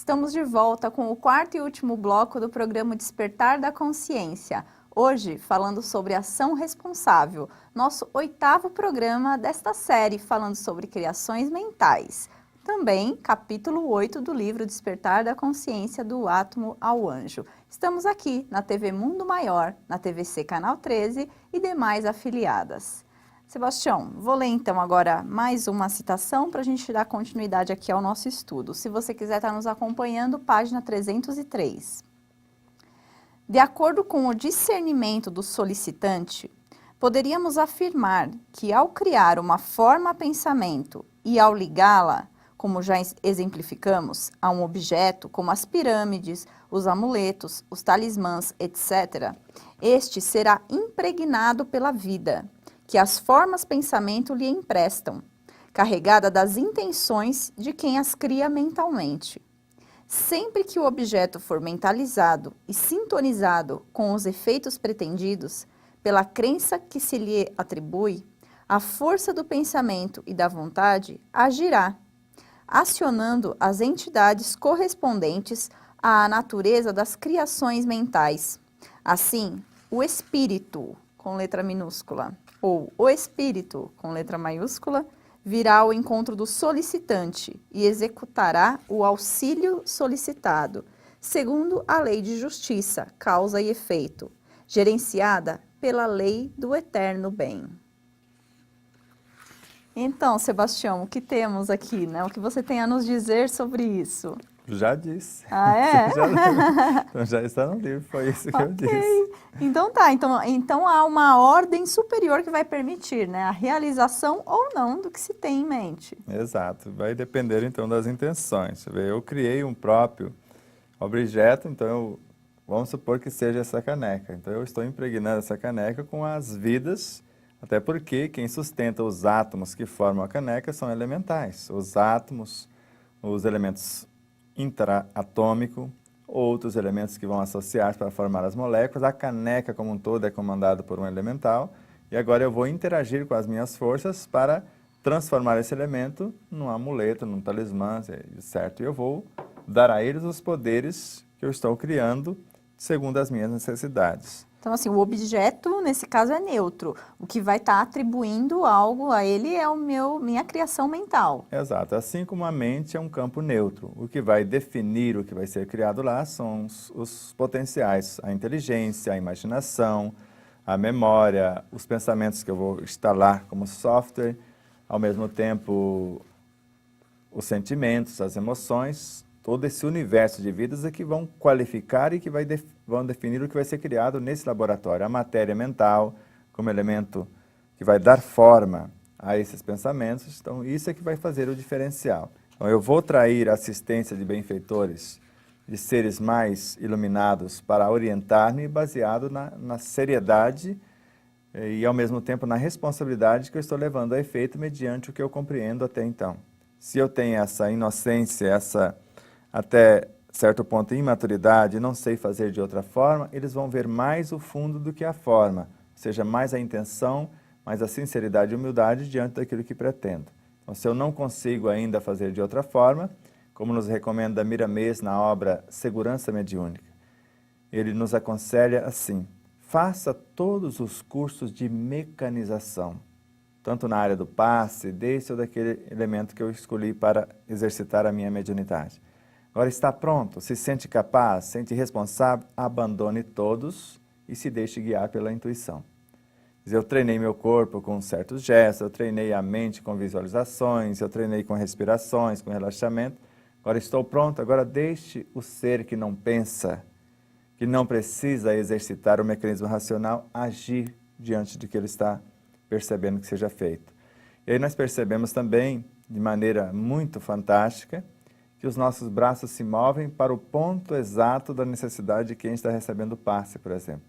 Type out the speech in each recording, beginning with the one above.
Estamos de volta com o quarto e último bloco do programa Despertar da Consciência. Hoje, falando sobre ação responsável, nosso oitavo programa desta série, falando sobre criações mentais. Também, capítulo 8 do livro Despertar da Consciência, do Átomo ao Anjo. Estamos aqui na TV Mundo Maior, na TVC Canal 13 e demais afiliadas. Sebastião, vou ler então agora mais uma citação para a gente dar continuidade aqui ao nosso estudo. Se você quiser estar nos acompanhando, página 303. De acordo com o discernimento do solicitante, poderíamos afirmar que ao criar uma forma-pensamento e ao ligá-la, como já exemplificamos, a um objeto como as pirâmides, os amuletos, os talismãs, etc., este será impregnado pela vida, que as formas pensamento lhe emprestam, carregada das intenções de quem as cria mentalmente. Sempre que o objeto for mentalizado e sintonizado com os efeitos pretendidos, pela crença que se lhe atribui, a força do pensamento e da vontade agirá, acionando as entidades correspondentes à natureza das criações mentais. Assim, o espírito, com letra minúscula, ou o espírito, com letra maiúscula, virá ao encontro do solicitante e executará o auxílio solicitado, segundo a lei de justiça, causa e efeito, gerenciada pela lei do eterno bem. Então, Sebastião, o que temos aqui, né? O que você tem a nos dizer sobre isso? Já disse. Ah, é? Então já está no livro, foi isso que eu disse. Então tá, então há uma ordem superior que vai permitir, né, a realização ou não do que se tem em mente. Exato, vai depender então das intenções. Eu criei um próprio objeto, então vamos supor que seja essa caneca. Então eu estou impregnando essa caneca com as vidas, até porque quem sustenta os átomos que formam a caneca são elementais. Os átomos, os elementos intraatômico, outros elementos que vão associar para formar as moléculas. A caneca como um todo é comandada por um elemental e agora eu vou interagir com as minhas forças para transformar esse elemento num amuleto, num talismã, certo? E eu vou dar a eles os poderes que eu estou criando segundo as minhas necessidades. Então, assim, o objeto, nesse caso, é neutro. O que vai estar atribuindo algo a ele é minha criação mental. Exato. Assim como a mente é um campo neutro. O que vai definir o que vai ser criado lá são os potenciais, a inteligência, a imaginação, a memória, os pensamentos que eu vou instalar como software, ao mesmo tempo os sentimentos, as emoções, todo esse universo de vidas é que vão qualificar e que vão definir o que vai ser criado nesse laboratório. A matéria mental, como elemento que vai dar forma a esses pensamentos, então isso é que vai fazer o diferencial. Então eu vou trair a assistência de benfeitores, de seres mais iluminados para orientar-me baseado na seriedade e ao mesmo tempo na responsabilidade que eu estou levando a efeito mediante o que eu compreendo até então. Se eu tenho essa inocência, essa até certo ponto imaturidade, não sei fazer de outra forma, eles vão ver mais o fundo do que a forma, ou seja, mais a intenção, mais a sinceridade e humildade diante daquilo que pretendo. Então, se eu não consigo ainda fazer de outra forma, como nos recomenda Miramês na obra Segurança Mediúnica, ele nos aconselha assim: faça todos os cursos de mecanização, tanto na área do passe, desse ou daquele elemento que eu escolhi para exercitar a minha mediunidade. Agora está pronto, se sente capaz, sente responsável, abandone todos e se deixe guiar pela intuição. Eu treinei meu corpo com certos gestos, eu treinei a mente com visualizações, eu treinei com respirações, com relaxamento. Agora estou pronto, agora deixe o ser que não pensa, que não precisa exercitar o mecanismo racional, agir diante do que ele está percebendo que seja feito. E aí nós percebemos também, de maneira muito fantástica, que os nossos braços se movem para o ponto exato da necessidade de quem está recebendo o passe, por exemplo.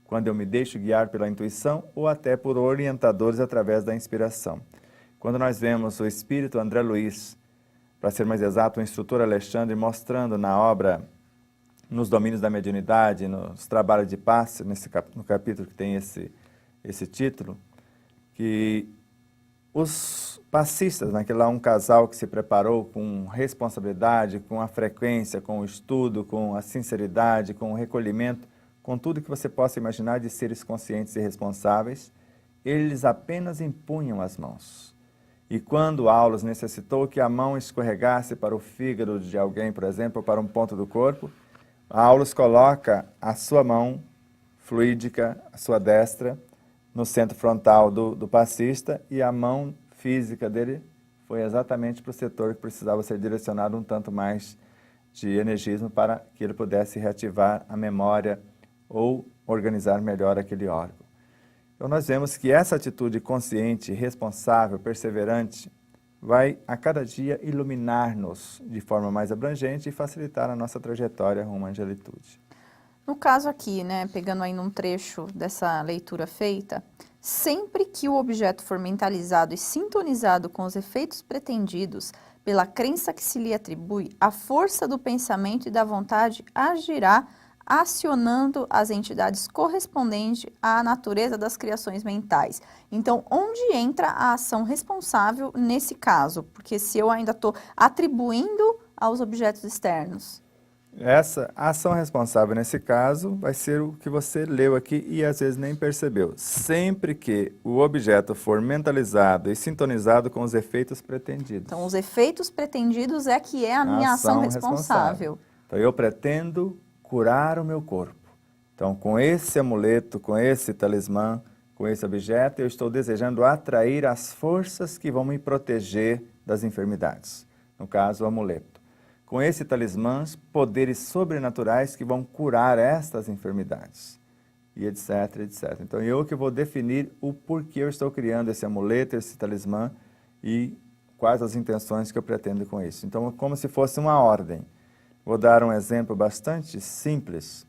Quando eu me deixo guiar pela intuição ou até por orientadores através da inspiração. Quando nós vemos o espírito André Luiz, para ser mais exato, o instrutor Alexandre, mostrando na obra, nos domínios da mediunidade, nos trabalhos de passe, no capítulo que tem esse título, que Os passistas, naquele lá um casal que se preparou com responsabilidade, com a frequência, com o estudo, com a sinceridade, com o recolhimento, com tudo que você possa imaginar de seres conscientes e responsáveis, eles apenas impunham as mãos. E quando Aulos necessitou que a mão escorregasse para o fígado de alguém, por exemplo, ou para um ponto do corpo, Aulos coloca a sua mão fluídica, a sua destra, no centro frontal do passista, e a mão física dele foi exatamente para o setor que precisava ser direcionado um tanto mais de energismo para que ele pudesse reativar a memória ou organizar melhor aquele órgão. Então nós vemos que essa atitude consciente, responsável, perseverante, vai a cada dia iluminar-nos de forma mais abrangente e facilitar a nossa trajetória rumo à angelitude. No caso aqui, né, pegando aí num trecho dessa leitura feita, sempre que o objeto for mentalizado e sintonizado com os efeitos pretendidos pela crença que se lhe atribui, a força do pensamento e da vontade agirá acionando as entidades correspondentes à natureza das criações mentais. Então, onde entra a ação responsável nesse caso? Porque se eu ainda estou atribuindo aos objetos externos. Essa ação responsável nesse caso vai ser o que você leu aqui e às vezes nem percebeu. Sempre que o objeto for mentalizado e sintonizado com os efeitos pretendidos. Então, os efeitos pretendidos é que é a minha ação responsável. Então, eu pretendo curar o meu corpo. Então, com esse amuleto, com esse talismã, com esse objeto, eu estou desejando atrair as forças que vão me proteger das enfermidades. No caso, o amuleto. Com esse talismã, poderes sobrenaturais que vão curar estas enfermidades. E etc, etc. Então, eu que vou definir o porquê eu estou criando esse amuleto, esse talismã e quais as intenções que eu pretendo com isso. Então, como se fosse uma ordem. Vou dar um exemplo bastante simples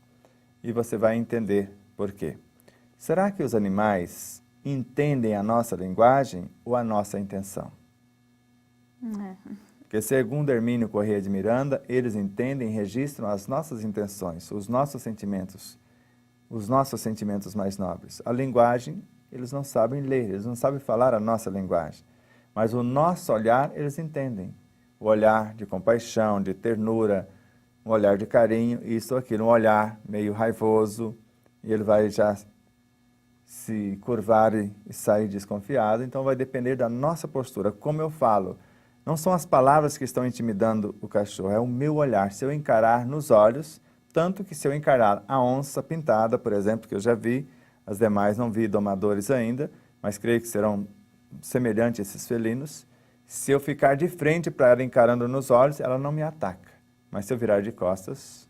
e você vai entender por quê. Será que os animais entendem a nossa linguagem ou a nossa intenção? Porque segundo Hermínio Corrêa de Miranda, eles entendem e registram as nossas intenções, os nossos sentimentos mais nobres. A linguagem, eles não sabem ler, eles não sabem falar a nossa linguagem. Mas o nosso olhar, eles entendem. O olhar de compaixão, de ternura, um olhar de carinho, isso ou aquilo, um olhar meio raivoso, e ele vai já se curvar e sair desconfiado. Então vai depender da nossa postura, como eu falo. Não são as palavras que estão intimidando o cachorro, é o meu olhar. Se eu encarar nos olhos, tanto que se eu encarar a onça pintada, por exemplo, que eu já vi, as demais não vi domadores ainda, mas creio que serão semelhantes a esses felinos, se eu ficar de frente para ela encarando nos olhos, ela não me ataca. Mas se eu virar de costas...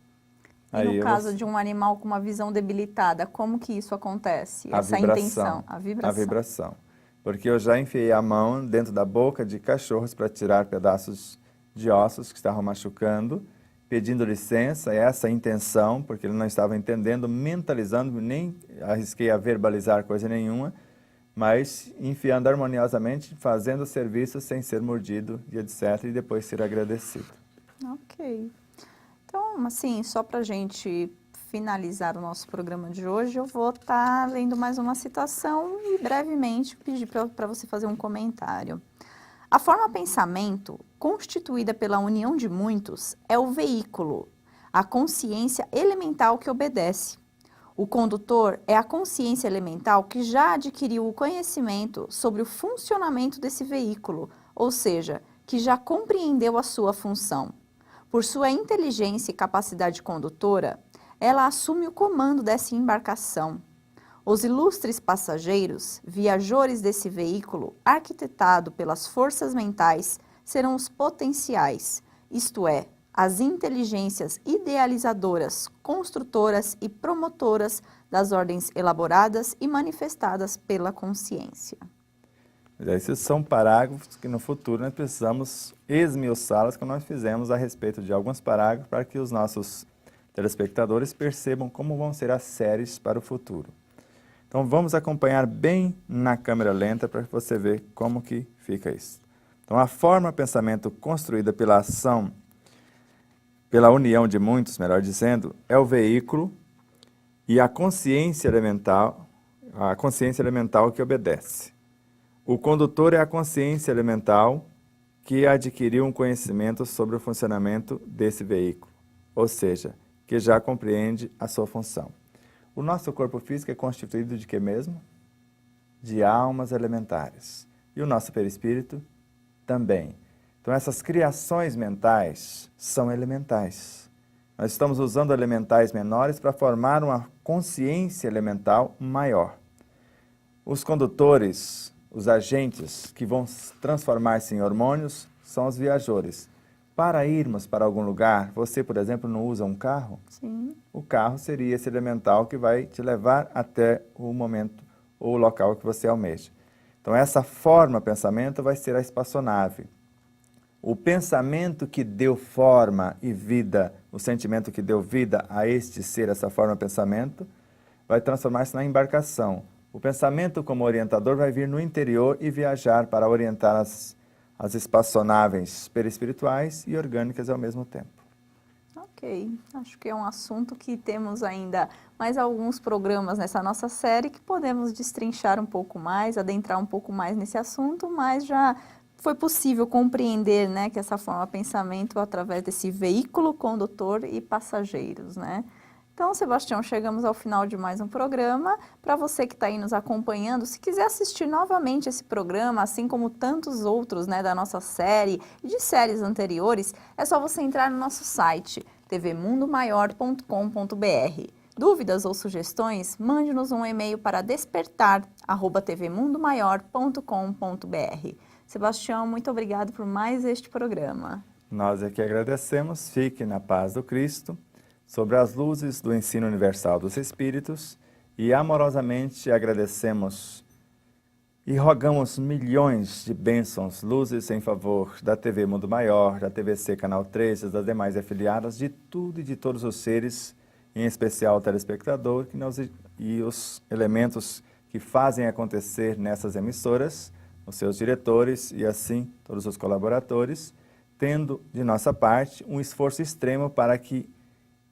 E no caso de um animal com uma visão debilitada, como que isso acontece? Essa intenção, a vibração. A vibração. Porque eu já enfiei a mão dentro da boca de cachorros para tirar pedaços de ossos que estavam machucando, pedindo licença, essa intenção, porque ele não estava entendendo, mentalizando, nem arrisquei a verbalizar coisa nenhuma, mas enfiando harmoniosamente, fazendo o serviço sem ser mordido e etc, e depois ser agradecido. Ok. Então, assim, só para a gente finalizar o nosso programa de hoje, eu vou estar lendo mais uma citação e brevemente pedir para você fazer um comentário. A forma pensamento, constituída pela união de muitos, é o veículo, a consciência elemental que obedece. O condutor é a consciência elemental que já adquiriu o conhecimento sobre o funcionamento desse veículo, ou seja, que já compreendeu a sua função. Por sua inteligência e capacidade condutora, ela assume o comando dessa embarcação. Os ilustres passageiros, viajores desse veículo, arquitetado pelas forças mentais, serão os potenciais, isto é, as inteligências idealizadoras, construtoras e promotoras das ordens elaboradas e manifestadas pela consciência. Esses são parágrafos que no futuro nós precisamos esmiuçá-los, como nós fizemos a respeito de alguns parágrafos, para que os nossos telespectadores percebam como vão ser as séries para o futuro. Então vamos acompanhar bem na câmera lenta para você ver como que fica isso. Então a forma pensamento construída pela ação, pela união de muitos, melhor dizendo, é o veículo e a consciência elemental que obedece. O condutor é a consciência elemental que adquiriu um conhecimento sobre o funcionamento desse veículo, ou seja, que já compreende a sua função. O nosso corpo físico é constituído de quê mesmo? De almas elementares. E o nosso perispírito também. Então essas criações mentais são elementais. Nós estamos usando elementais menores para formar uma consciência elemental maior. Os condutores, os agentes que vão transformar-se em hormônios são os viajores. Para irmos para algum lugar, você, por exemplo, não usa um carro? Sim. O carro seria esse elemental que vai te levar até o momento ou o local que você almeja. Então, essa forma pensamento vai ser a espaçonave. O pensamento que deu forma e vida, o sentimento que deu vida a este ser, essa forma pensamento, vai transformar-se na embarcação. O pensamento como orientador vai vir no interior e viajar para orientar as espaçonaves perispirituais e orgânicas ao mesmo tempo. Ok, acho que é um assunto que temos ainda mais alguns programas nessa nossa série que podemos destrinchar um pouco mais, adentrar um pouco mais nesse assunto, mas já foi possível compreender, né, que essa forma de pensamento através desse veículo condutor e passageiros, né? Então, Sebastião, chegamos ao final de mais um programa. Para você que está aí nos acompanhando, se quiser assistir novamente esse programa, assim como tantos outros, né, da nossa série e de séries anteriores, é só você entrar no nosso site, tvmundomaior.com.br. Dúvidas ou sugestões? Mande-nos um e-mail para despertar@tvmundomaior.com.br. Sebastião, muito obrigado por mais este programa. Nós aqui agradecemos. Fique na paz do Cristo, sobre as luzes do ensino universal dos Espíritos, e amorosamente agradecemos e rogamos milhões de bênçãos, luzes em favor da TV Mundo Maior, da TVC Canal 13, das demais afiliadas, de tudo e de todos os seres, em especial o telespectador e os elementos que fazem acontecer nessas emissoras, os seus diretores e assim todos os colaboradores, tendo de nossa parte um esforço extremo para que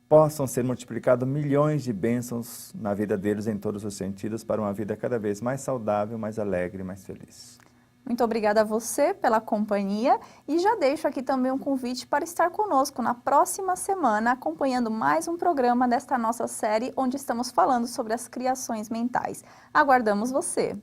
possam ser multiplicados milhões de bênçãos na vida deles em todos os sentidos para uma vida cada vez mais saudável, mais alegre, mais feliz. Muito obrigada a você pela companhia e já deixo aqui também um convite para estar conosco na próxima semana, acompanhando mais um programa desta nossa série, onde estamos falando sobre as criações mentais. Aguardamos você!